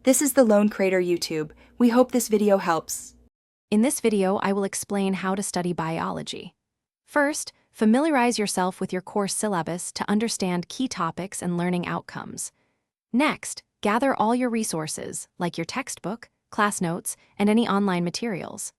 This is the Lone Crater YouTube. We hope this video helps. In this video, I will explain how to study biology. First, familiarize yourself with your course syllabus to understand key topics and learning outcomes. Next, gather all your resources, like your textbook, class notes, and any online materials.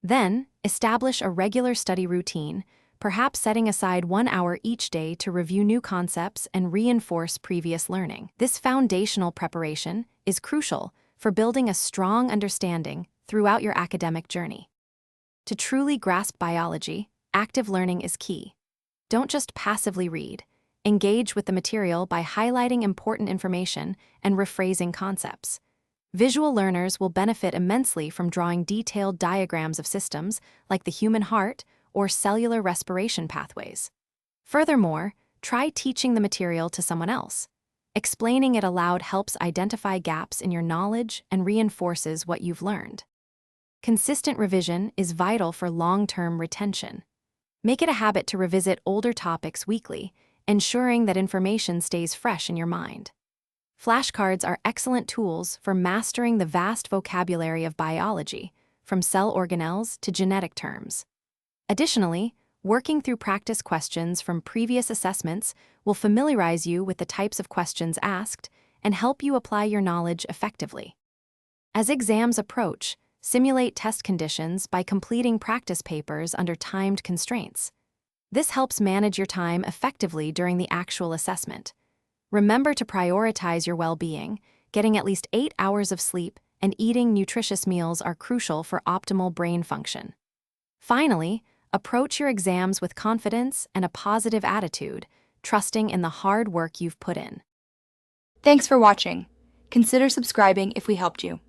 Then, establish a regular study routine, perhaps setting aside 1 hour each day to review new concepts and reinforce previous learning. This foundational preparation is crucial for building a strong understanding throughout your academic journey. To truly grasp biology, active learning is key. Don't just passively read. Engage with the material by highlighting important information and rephrasing concepts. Visual learners will benefit immensely from drawing detailed diagrams of systems like the human heart or cellular respiration pathways. Furthermore, try teaching the material to someone else. Explaining it aloud helps identify gaps in your knowledge and reinforces what you've learned. Consistent revision is vital for long-term retention. Make it a habit to revisit older topics weekly, ensuring that information stays fresh in your mind. Flashcards are excellent tools for mastering the vast vocabulary of biology, from cell organelles to genetic terms. Additionally, working through practice questions from previous assessments will familiarize you with the types of questions asked and help you apply your knowledge effectively. As exams approach, simulate test conditions by completing practice papers under timed constraints. This helps manage your time effectively during the actual assessment. Remember to prioritize your well-being. Getting at least 8 hours of sleep and eating nutritious meals are crucial for optimal brain function. Finally, approach your exams with confidence and a positive attitude, trusting in the hard work you've put in. Thanks for watching. Consider subscribing if we helped you.